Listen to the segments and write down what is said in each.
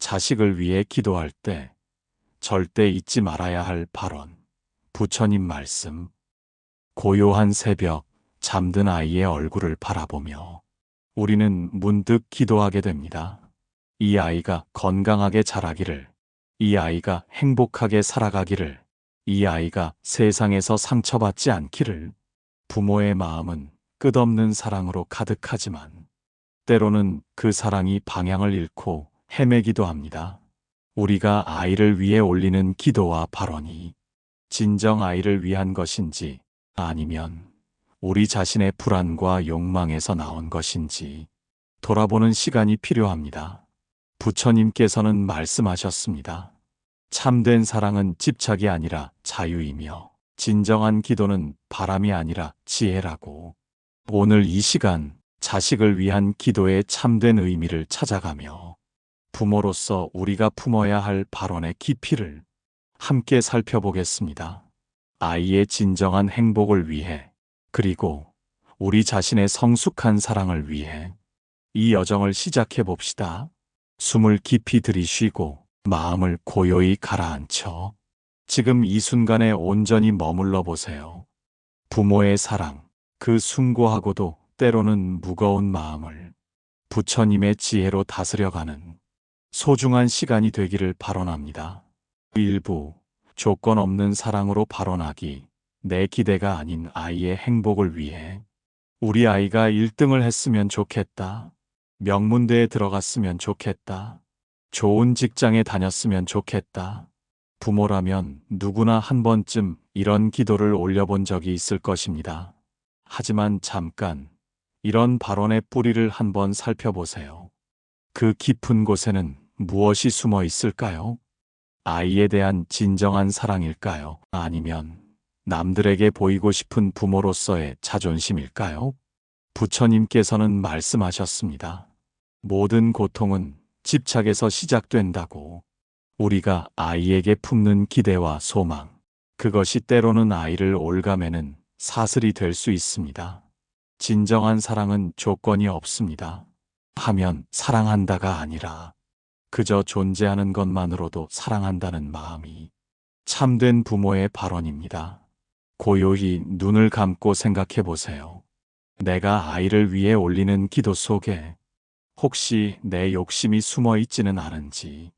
자식을 위해 기도할 때 절대 잊지 말아야 할 발언. 부처님 말씀. 고요한 새벽, 잠든 아이의 얼굴을 바라보며 우리는 문득 기도하게 됩니다. 이 아이가 건강하게 자라기를, 이 아이가 행복하게 살아가기를, 이 아이가 세상에서 상처받지 않기를. 부모의 마음은 끝없는 사랑으로 가득하지만 때로는 그 사랑이 방향을 잃고 헤매기도 합니다. 우리가 아이를 위해 올리는 기도와 발언이 진정 아이를 위한 것인지 아니면 우리 자신의 불안과 욕망에서 나온 것인지 돌아보는 시간이 필요합니다. 부처님께서는 말씀하셨습니다. 참된 사랑은 집착이 아니라 자유이며 진정한 기도는 바람이 아니라 지혜라고. 오늘 이 시간 자식을 위한 기도의 참된 의미를 찾아가며 부모로서 우리가 품어야 할 발언의 깊이를 함께 살펴보겠습니다. 아이의 진정한 행복을 위해, 그리고 우리 자신의 성숙한 사랑을 위해 이 여정을 시작해 봅시다. 숨을 깊이 들이쉬고 마음을 고요히 가라앉혀 지금 이 순간에 온전히 머물러 보세요. 부모의 사랑, 그 숭고하고도 때로는 무거운 마음을 부처님의 지혜로 다스려가는 소중한 시간이 되기를 발언합니다. 일부 조건 없는 사랑으로 발언하기. 내 기대가 아닌 아이의 행복을 위해. 우리 아이가 1등을 했으면 좋겠다. 명문대에 들어갔으면 좋겠다. 좋은 직장에 다녔으면 좋겠다. 부모라면 누구나 한 번쯤 이런 기도를 올려본 적이 있을 것입니다. 하지만 잠깐 이런 발언의 뿌리를 한번 살펴보세요. 그 깊은 곳에는 무엇이 숨어 있을까요? 아이에 대한 진정한 사랑일까요? 아니면 남들에게 보이고 싶은 부모로서의 자존심일까요? 부처님께서는 말씀하셨습니다. 모든 고통은 집착에서 시작된다고. 우리가 아이에게 품는 기대와 소망, 그것이 때로는 아이를 올가매는 사슬이 될 수 있습니다. 진정한 사랑은 조건이 없습니다. 하면 사랑한다가 아니라 그저 존재하는 것만으로도 사랑한다는 마음이 참된 부모의 발언입니다. 고요히 눈을 감고 생각해 보세요. 내가 아이를 위해 올리는 기도 속에 혹시 내 욕심이 숨어 있지는 않은지,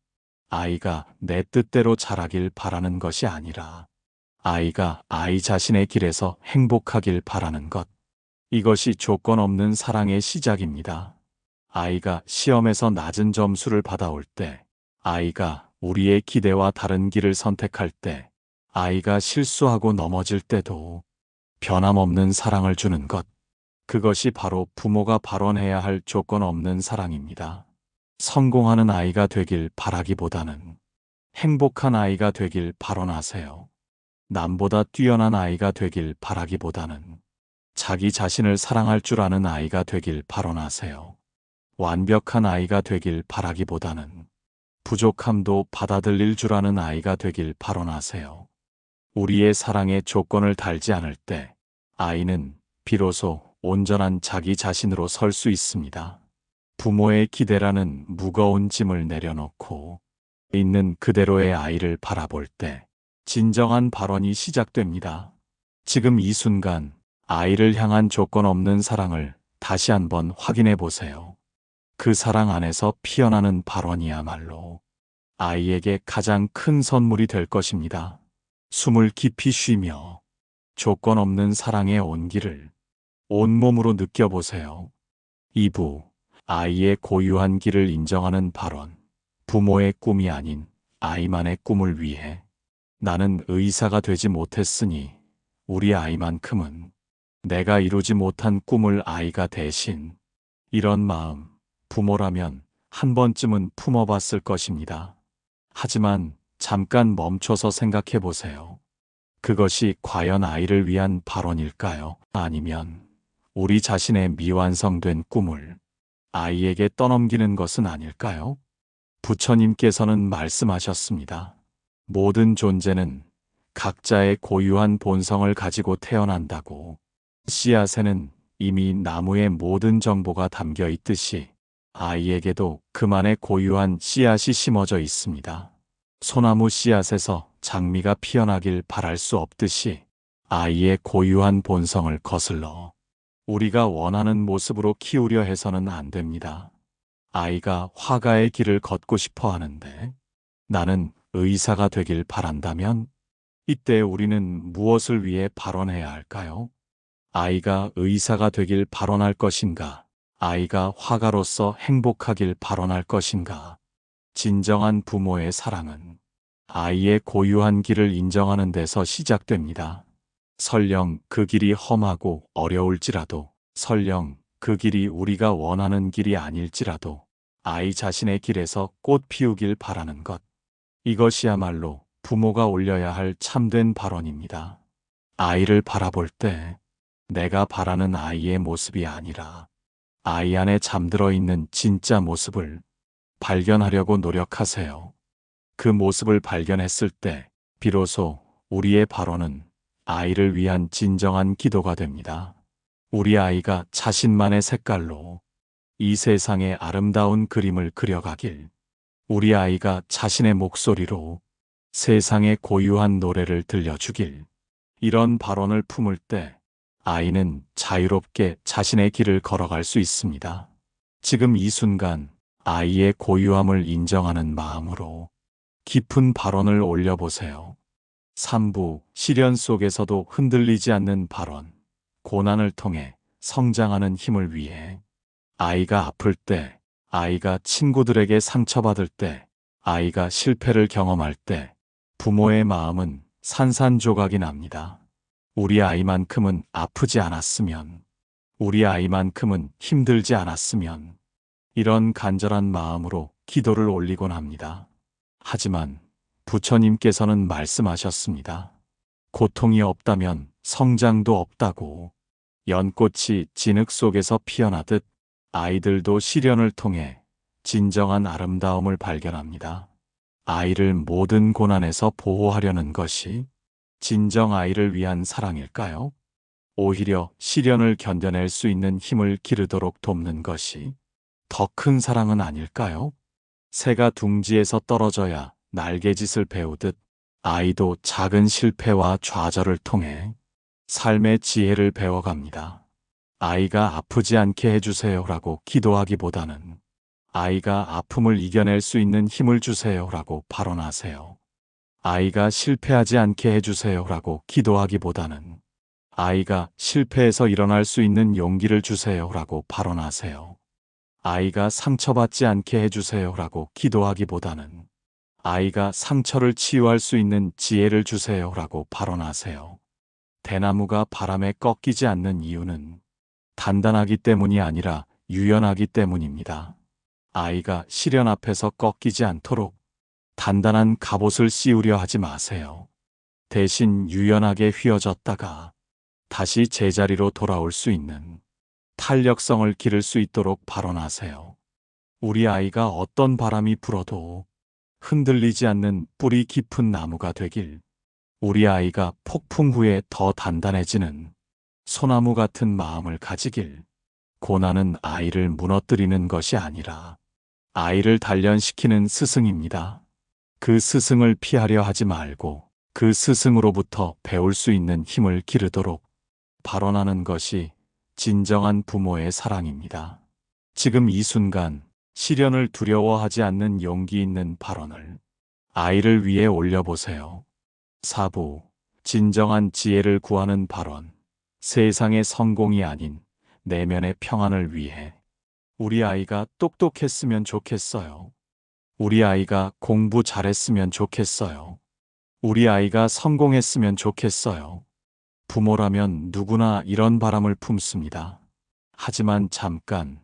아이가 내 뜻대로 자라길 바라는 것이 아니라 아이가 아이 자신의 길에서 행복하길 바라는 것, 이것이 조건 없는 사랑의 시작입니다. 아이가 시험에서 낮은 점수를 받아올 때, 아이가 우리의 기대와 다른 길을 선택할 때, 아이가 실수하고 넘어질 때도 변함없는 사랑을 주는 것, 그것이 바로 부모가 발언해야 할 조건 없는 사랑입니다. 성공하는 아이가 되길 바라기보다는 행복한 아이가 되길 발언하세요. 남보다 뛰어난 아이가 되길 바라기보다는 자기 자신을 사랑할 줄 아는 아이가 되길 발언하세요. 완벽한 아이가 되길 바라기보다는 부족함도 받아들일 줄 아는 아이가 되길 발언하세요. 우리의 사랑에 조건을 달지 않을 때 아이는 비로소 온전한 자기 자신으로 설 수 있습니다. 부모의 기대라는 무거운 짐을 내려놓고 있는 그대로의 아이를 바라볼 때 진정한 발언이 시작됩니다. 지금 이 순간 아이를 향한 조건 없는 사랑을 다시 한번 확인해 보세요. 그 사랑 안에서 피어나는 발언이야말로 아이에게 가장 큰 선물이 될 것입니다. 숨을 깊이 쉬며 조건 없는 사랑의 온기를 온몸으로 느껴보세요. 2부, 아이의 고유한 길을 인정하는 발언. 부모의 꿈이 아닌 아이만의 꿈을 위해. 나는 의사가 되지 못했으니 우리 아이만큼은 내가 이루지 못한 꿈을 아이가 대신. 이런 마음, 부모라면 한 번쯤은 품어봤을 것입니다. 하지만 잠깐 멈춰서 생각해 보세요. 그것이 과연 아이를 위한 발언일까요? 아니면 우리 자신의 미완성된 꿈을 아이에게 떠넘기는 것은 아닐까요? 부처님께서는 말씀하셨습니다. 모든 존재는 각자의 고유한 본성을 가지고 태어난다고. 씨앗에는 이미 나무의 모든 정보가 담겨 있듯이 아이에게도 그만의 고유한 씨앗이 심어져 있습니다. 소나무 씨앗에서 장미가 피어나길 바랄 수 없듯이 아이의 고유한 본성을 거슬러 우리가 원하는 모습으로 키우려 해서는 안 됩니다. 아이가 화가의 길을 걷고 싶어 하는데 나는 의사가 되길 바란다면 이때 우리는 무엇을 위해 발언해야 할까요? 아이가 의사가 되길 발언할 것인가? 아이가 화가로서 행복하길 발언할 것인가? 진정한 부모의 사랑은 아이의 고유한 길을 인정하는 데서 시작됩니다. 설령 그 길이 험하고 어려울지라도, 설령 그 길이 우리가 원하는 길이 아닐지라도 아이 자신의 길에서 꽃 피우길 바라는 것. 이것이야말로 부모가 올려야 할 참된 발언입니다. 아이를 바라볼 때 내가 바라는 아이의 모습이 아니라 아이 안에 잠들어 있는 진짜 모습을 발견하려고 노력하세요. 그 모습을 발견했을 때 비로소 우리의 발언은 아이를 위한 진정한 기도가 됩니다. 우리 아이가 자신만의 색깔로 이 세상의 아름다운 그림을 그려가길, 우리 아이가 자신의 목소리로 세상의 고유한 노래를 들려주길, 이런 발언을 품을 때 아이는 자유롭게 자신의 길을 걸어갈 수 있습니다. 지금 이 순간 아이의 고유함을 인정하는 마음으로 깊은 발언을 올려보세요. 3부 시련 속에서도 흔들리지 않는 발언. 고난을 통해 성장하는 힘을 위해 아이가 아플 때, 아이가 친구들에게 상처받을 때, 아이가 실패를 경험할 때 부모의 마음은 산산조각이 납니다. 우리 아이만큼은 아프지 않았으면, 우리 아이만큼은 힘들지 않았으면 이런 간절한 마음으로 기도를 올리곤 합니다. 하지만 부처님께서는 말씀하셨습니다. 고통이 없다면 성장도 없다고. 연꽃이 진흙 속에서 피어나듯 아이들도 시련을 통해 진정한 아름다움을 발견합니다. 아이를 모든 고난에서 보호하려는 것이 진정 아이를 위한 사랑일까요? 오히려 시련을 견뎌낼 수 있는 힘을 기르도록 돕는 것이 더 큰 사랑은 아닐까요? 새가 둥지에서 떨어져야 날개짓을 배우듯 아이도 작은 실패와 좌절을 통해 삶의 지혜를 배워갑니다. 아이가 아프지 않게 해주세요라고 기도하기보다는 아이가 아픔을 이겨낼 수 있는 힘을 주세요라고 발언하세요. 아이가 실패하지 않게 해주세요라고 기도하기보다는 아이가 실패해서 일어날 수 있는 용기를 주세요라고 발언하세요. 아이가 상처받지 않게 해주세요라고 기도하기보다는 아이가 상처를 치유할 수 있는 지혜를 주세요라고 발언하세요. 대나무가 바람에 꺾이지 않는 이유는 단단하기 때문이 아니라 유연하기 때문입니다. 아이가 시련 앞에서 꺾이지 않도록 단단한 갑옷을 씌우려 하지 마세요. 대신 유연하게 휘어졌다가 다시 제자리로 돌아올 수 있는 탄력성을 기를 수 있도록 발언하세요. 우리 아이가 어떤 바람이 불어도 흔들리지 않는 뿌리 깊은 나무가 되길, 우리 아이가 폭풍 후에 더 단단해지는 소나무 같은 마음을 가지길. 고난은 아이를 무너뜨리는 것이 아니라 아이를 단련시키는 스승입니다. 그 스승을 피하려 하지 말고 그 스승으로부터 배울 수 있는 힘을 기르도록 발언하는 것이 진정한 부모의 사랑입니다. 지금 이 순간 시련을 두려워하지 않는 용기 있는 발언을 아이를 위해 올려보세요. 4부 진정한 지혜를 구하는 발언. 세상의 성공이 아닌 내면의 평안을 위해 우리 아이가 똑똑했으면 좋겠어요. 우리 아이가 공부 잘했으면 좋겠어요. 우리 아이가 성공했으면 좋겠어요. 부모라면 누구나 이런 바람을 품습니다. 하지만 잠깐,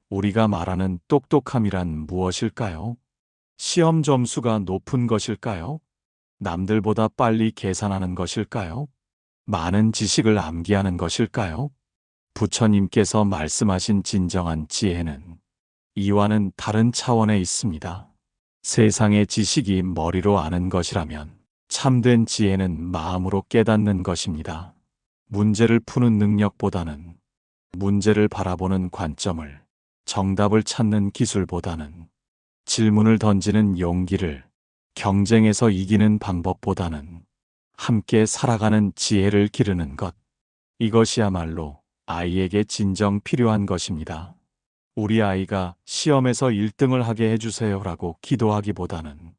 우리가 말하는 똑똑함이란 무엇일까요? 시험 점수가 높은 것일까요? 남들보다 빨리 계산하는 것일까요? 많은 지식을 암기하는 것일까요? 부처님께서 말씀하신 진정한 지혜는 이와는 다른 차원에 있습니다. 세상의 지식이 머리로 아는 것이라면 참된 지혜는 마음으로 깨닫는 것입니다. 문제를 푸는 능력보다는 문제를 바라보는 관점을 정답을 찾는 기술보다는, 질문을 던지는 용기를, 경쟁에서 이기는 방법보다는 함께 살아가는 지혜를 기르는 것. 이것이야말로 아이에게 진정 필요한 것입니다. 우리 아이가 시험에서 1등을 하게 해주세요라고 기도하기보다는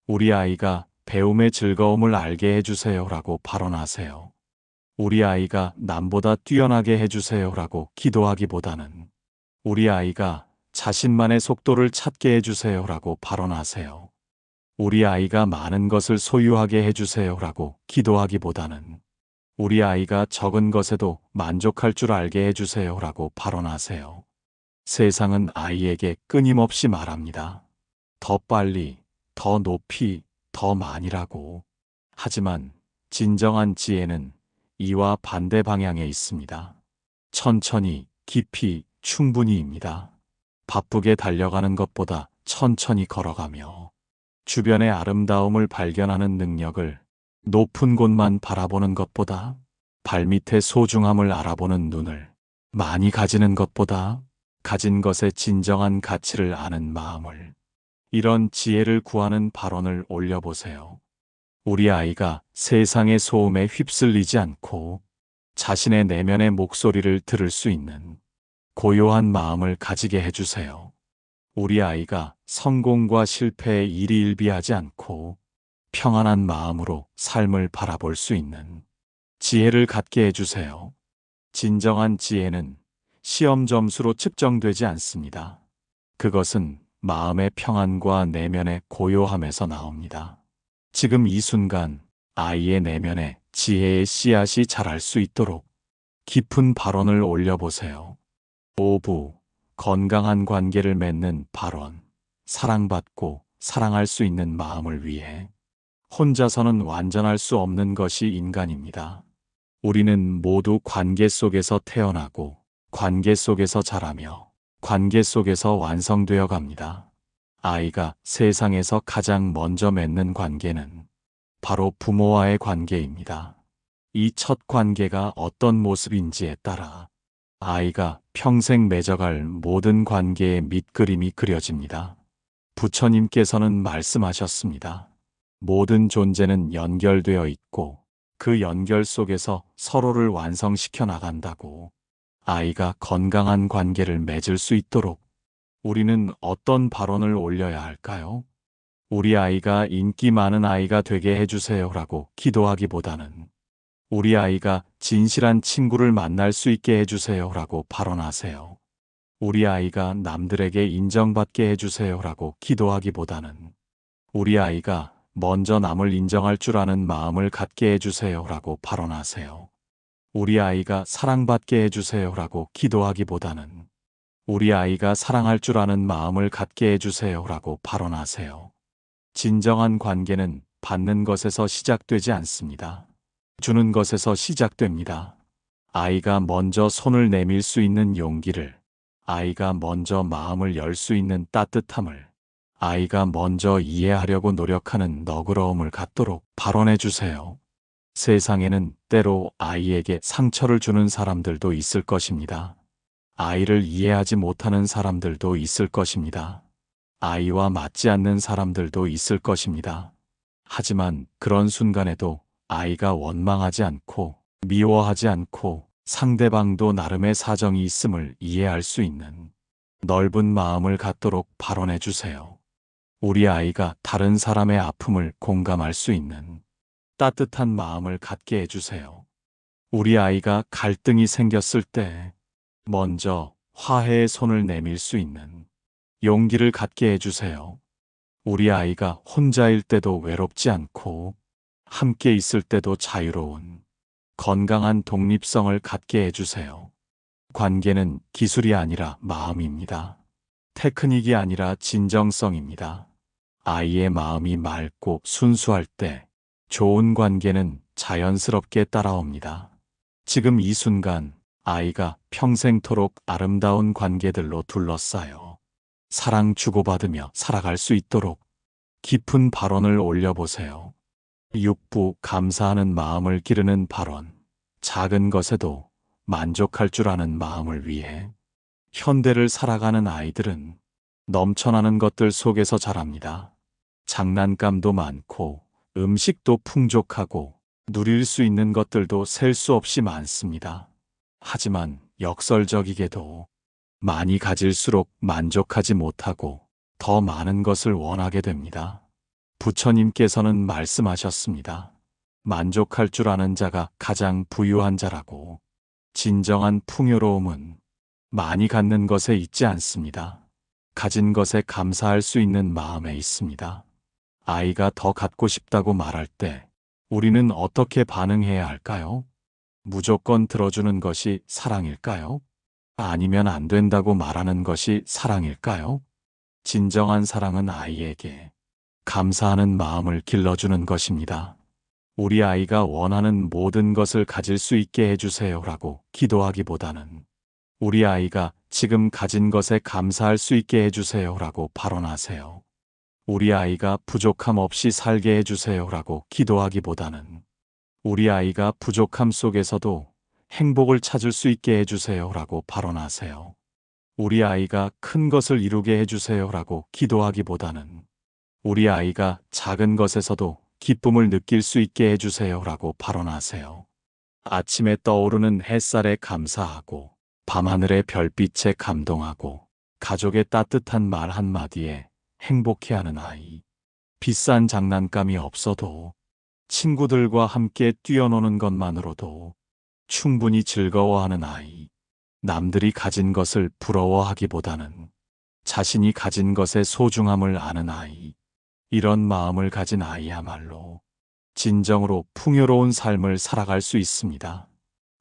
우리 아이가 배움의 즐거움을 알게 해주세요라고 발언하세요. 우리 아이가 남보다 뛰어나게 해주세요라고 기도하기보다는 우리 아이가 자신만의 속도를 찾게 해주세요라고 발언하세요. 우리 아이가 많은 것을 소유하게 해주세요라고 기도하기보다는 우리 아이가 적은 것에도 만족할 줄 알게 해주세요라고 발언하세요. 세상은 아이에게 끊임없이 말합니다. 더 빨리, 더 높이, 더 많이라고. 하지만 진정한 지혜는 이와 반대 방향에 있습니다. 천천히, 깊이, 충분히입니다. 바쁘게 달려가는 것보다 천천히 걸어가며 주변의 아름다움을 발견하는 능력을 높은 곳만 바라보는 것보다 발밑의 소중함을 알아보는 눈을 많이 가지는 것보다 가진 것의 진정한 가치를 아는 마음을, 이런 지혜를 구하는 발언을 올려보세요. 우리 아이가 세상의 소음에 휩쓸리지 않고 자신의 내면의 목소리를 들을 수 있는 고요한 마음을 가지게 해주세요. 우리 아이가 성공과 실패에 일희일비하지 않고 평안한 마음으로 삶을 바라볼 수 있는 지혜를 갖게 해주세요. 진정한 지혜는 시험 점수로 측정되지 않습니다. 그것은 마음의 평안과 내면의 고요함에서 나옵니다. 지금 이 순간 아이의 내면에 지혜의 씨앗이 자랄 수 있도록 깊은 발언을 올려보세요. 5부, 건강한 관계를 맺는 발언. 사랑받고 사랑할 수 있는 마음을 위해 혼자서는 완전할 수 없는 것이 인간입니다. 우리는 모두 관계 속에서 태어나고 관계 속에서 자라며 관계 속에서 완성되어 갑니다. 아이가 세상에서 가장 먼저 맺는 관계는 바로 부모와의 관계입니다. 이 첫 관계가 어떤 모습인지에 따라 아이가 평생 맺어갈 모든 관계의 밑그림이 그려집니다. 부처님께서는 말씀하셨습니다. 모든 존재는 연결되어 있고 그 연결 속에서 서로를 완성시켜 나간다고. 아이가 건강한 관계를 맺을 수 있도록 우리는 어떤 발언을 올려야 할까요? 우리 아이가 인기 많은 아이가 되게 해주세요라고 기도하기보다는 우리 아이가 진실한 친구를 만날 수 있게 해주세요라고 발언하세요. 우리 아이가 남들에게 인정받게 해주세요라고 기도하기보다는 우리 아이가 먼저 남을 인정할 줄 아는 마음을 갖게 해주세요라고 발언하세요. 우리 아이가 사랑받게 해주세요라고 기도하기보다는 우리 아이가 사랑할 줄 아는 마음을 갖게 해주세요라고 발언하세요. 진정한 관계는 받는 것에서 시작되지 않습니다. 주는 것에서 시작됩니다. 아이가 먼저 손을 내밀 수 있는 용기를, 아이가 먼저 마음을 열 수 있는 따뜻함을, 아이가 먼저 이해하려고 노력하는 너그러움을 갖도록 발언해 주세요. 세상에는 때로 아이에게 상처를 주는 사람들도 있을 것입니다. 아이를 이해하지 못하는 사람들도 있을 것입니다. 아이와 맞지 않는 사람들도 있을 것입니다. 하지만 그런 순간에도 아이가 원망하지 않고 미워하지 않고 상대방도 나름의 사정이 있음을 이해할 수 있는 넓은 마음을 갖도록 발언해 주세요. 우리 아이가 다른 사람의 아픔을 공감할 수 있는 따뜻한 마음을 갖게 해주세요. 우리 아이가 갈등이 생겼을 때 먼저 화해의 손을 내밀 수 있는 용기를 갖게 해주세요. 우리 아이가 혼자일 때도 외롭지 않고 함께 있을 때도 자유로운 건강한 독립성을 갖게 해주세요. 관계는 기술이 아니라 마음입니다. 테크닉이 아니라 진정성입니다. 아이의 마음이 맑고 순수할 때 좋은 관계는 자연스럽게 따라옵니다. 지금 이 순간 아이가 평생토록 아름다운 관계들로 둘러싸여 사랑 주고받으며 살아갈 수 있도록 깊은 발언을 올려보세요. 6부, 감사하는 마음을 기르는 발언. 작은 것에도 만족할 줄 아는 마음을 위해 현대를 살아가는 아이들은 넘쳐나는 것들 속에서 자랍니다. 장난감도 많고 음식도 풍족하고 누릴 수 있는 것들도 셀 수 없이 많습니다. 하지만 역설적이게도 많이 가질수록 만족하지 못하고 더 많은 것을 원하게 됩니다. 부처님께서는 말씀하셨습니다. 만족할 줄 아는 자가 가장 부유한 자라고. 진정한 풍요로움은 많이 갖는 것에 있지 않습니다. 가진 것에 감사할 수 있는 마음에 있습니다. 아이가 더 갖고 싶다고 말할 때 우리는 어떻게 반응해야 할까요? 무조건 들어주는 것이 사랑일까요? 아니면 안 된다고 말하는 것이 사랑일까요? 진정한 사랑은 아이에게 감사하는 마음을 길러주는 것입니다. 우리 아이가 원하는 모든 것을 가질 수 있게 해주세요라고 기도하기보다는 우리 아이가 지금 가진 것에 감사할 수 있게 해주세요라고 발언하세요. 우리 아이가 부족함 없이 살게 해주세요라고 기도하기보다는 우리 아이가 부족함 속에서도 행복을 찾을 수 있게 해주세요라고 발언하세요. 우리 아이가 큰 것을 이루게 해주세요라고 기도하기보다는 우리 아이가 작은 것에서도 기쁨을 느낄 수 있게 해주세요라고 발언하세요. 아침에 떠오르는 햇살에 감사하고 밤하늘의 별빛에 감동하고 가족의 따뜻한 말 한마디에 행복해하는 아이. 비싼 장난감이 없어도 친구들과 함께 뛰어노는 것만으로도 충분히 즐거워하는 아이. 남들이 가진 것을 부러워하기보다는 자신이 가진 것의 소중함을 아는 아이. 이런 마음을 가진 아이야말로 진정으로 풍요로운 삶을 살아갈 수 있습니다.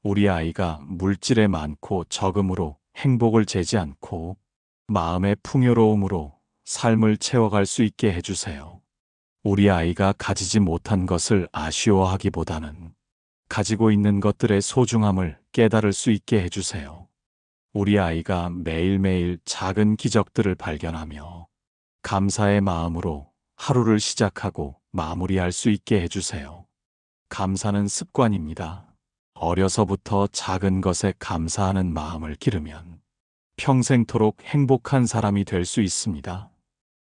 우리 아이가 물질에 많고 적음으로 행복을 재지 않고 마음의 풍요로움으로 삶을 채워갈 수 있게 해주세요. 우리 아이가 가지지 못한 것을 아쉬워하기보다는 가지고 있는 것들의 소중함을 깨달을 수 있게 해주세요. 우리 아이가 매일매일 작은 기적들을 발견하며 감사의 마음으로 하루를 시작하고 마무리할 수 있게 해주세요. 감사는 습관입니다. 어려서부터 작은 것에 감사하는 마음을 기르면 평생토록 행복한 사람이 될 수 있습니다.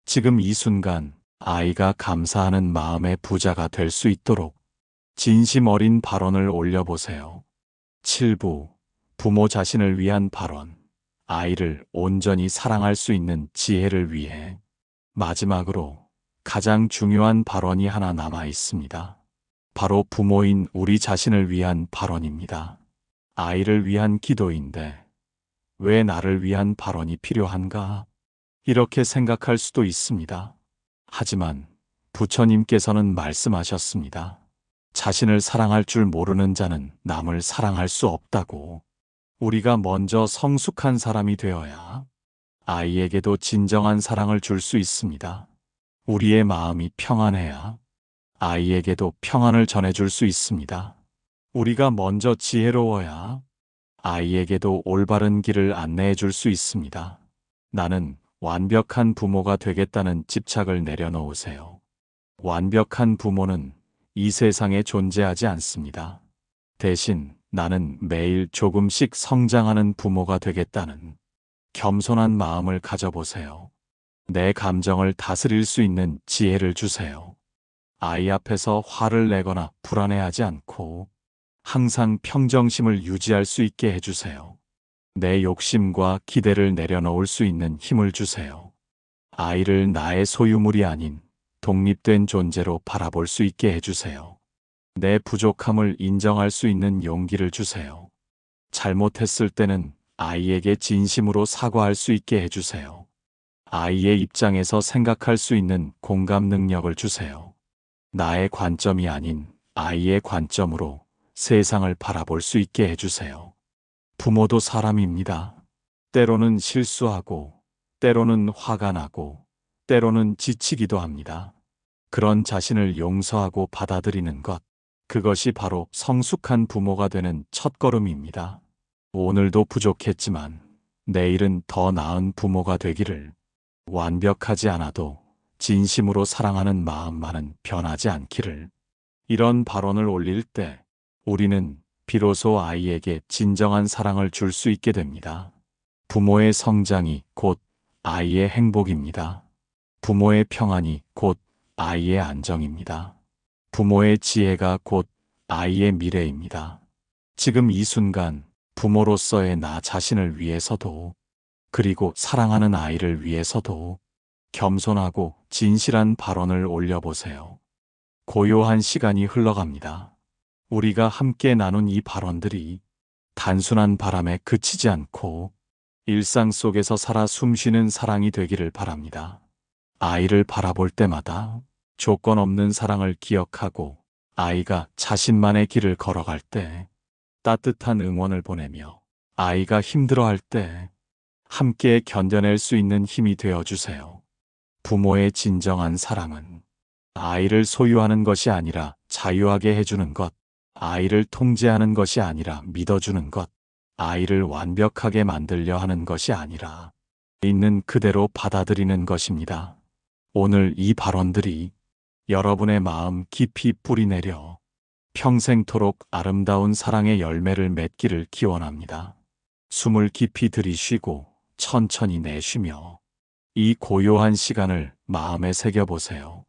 지금 이 순간 아이가 감사하는 마음의 부자가 될 수 있도록 진심 어린 발언을 올려보세요. 7부 부모 자신을 위한 발언. 아이를 온전히 사랑할 수 있는 지혜를 위해 마지막으로 가장 중요한 발언이 하나 남아 있습니다. 바로 부모인 우리 자신을 위한 발언입니다. 아이를 위한 기도인데 왜 나를 위한 발언이 필요한가? 이렇게 생각할 수도 있습니다. 하지만 부처님께서는 말씀하셨습니다. 자신을 사랑할 줄 모르는 자는 남을 사랑할 수 없다고. 우리가 먼저 성숙한 사람이 되어야 아이에게도 진정한 사랑을 줄 수 있습니다. 우리의 마음이 평안해야 아이에게도 평안을 전해줄 수 있습니다. 우리가 먼저 지혜로워야 아이에게도 올바른 길을 안내해 줄 수 있습니다. 나는 완벽한 부모가 되겠다는 집착을 내려놓으세요. 완벽한 부모는 이 세상에 존재하지 않습니다. 대신 나는 매일 조금씩 성장하는 부모가 되겠다는 겸손한 마음을 가져보세요. 내 감정을 다스릴 수 있는 지혜를 주세요. 아이 앞에서 화를 내거나 불안해하지 않고 항상 평정심을 유지할 수 있게 해주세요. 내 욕심과 기대를 내려놓을 수 있는 힘을 주세요. 아이를 나의 소유물이 아닌 독립된 존재로 바라볼 수 있게 해주세요. 내 부족함을 인정할 수 있는 용기를 주세요. 잘못했을 때는 아이에게 진심으로 사과할 수 있게 해주세요. 아이의 입장에서 생각할 수 있는 공감 능력을 주세요. 나의 관점이 아닌 아이의 관점으로 세상을 바라볼 수 있게 해주세요. 부모도 사람입니다. 때로는 실수하고, 때로는 화가 나고, 때로는 지치기도 합니다. 그런 자신을 용서하고 받아들이는 것, 그것이 바로 성숙한 부모가 되는 첫걸음입니다. 오늘도 부족했지만 내일은 더 나은 부모가 되기를. 완벽하지 않아도 진심으로 사랑하는 마음만은 변하지 않기를. 이런 발언을 올릴 때 우리는 비로소 아이에게 진정한 사랑을 줄 수 있게 됩니다. 부모의 성장이 곧 아이의 행복입니다. 부모의 평안이 곧 아이의 안정입니다. 부모의 지혜가 곧 아이의 미래입니다. 지금 이 순간 부모로서의 나 자신을 위해서도 그리고 사랑하는 아이를 위해서도 겸손하고 진실한 발언을 올려보세요. 고요한 시간이 흘러갑니다. 우리가 함께 나눈 이 발언들이 단순한 바람에 그치지 않고 일상 속에서 살아 숨쉬는 사랑이 되기를 바랍니다. 아이를 바라볼 때마다 조건 없는 사랑을 기억하고 아이가 자신만의 길을 걸어갈 때 따뜻한 응원을 보내며 아이가 힘들어할 때 함께 견뎌낼 수 있는 힘이 되어주세요. 부모의 진정한 사랑은 아이를 소유하는 것이 아니라 자유하게 해주는 것, 아이를 통제하는 것이 아니라 믿어주는 것, 아이를 완벽하게 만들려 하는 것이 아니라 있는 그대로 받아들이는 것입니다. 오늘 이 발언들이 여러분의 마음 깊이 뿌리내려 평생토록 아름다운 사랑의 열매를 맺기를 기원합니다. 숨을 깊이 들이쉬고 천천히 내쉬며 이 고요한 시간을 마음에 새겨보세요.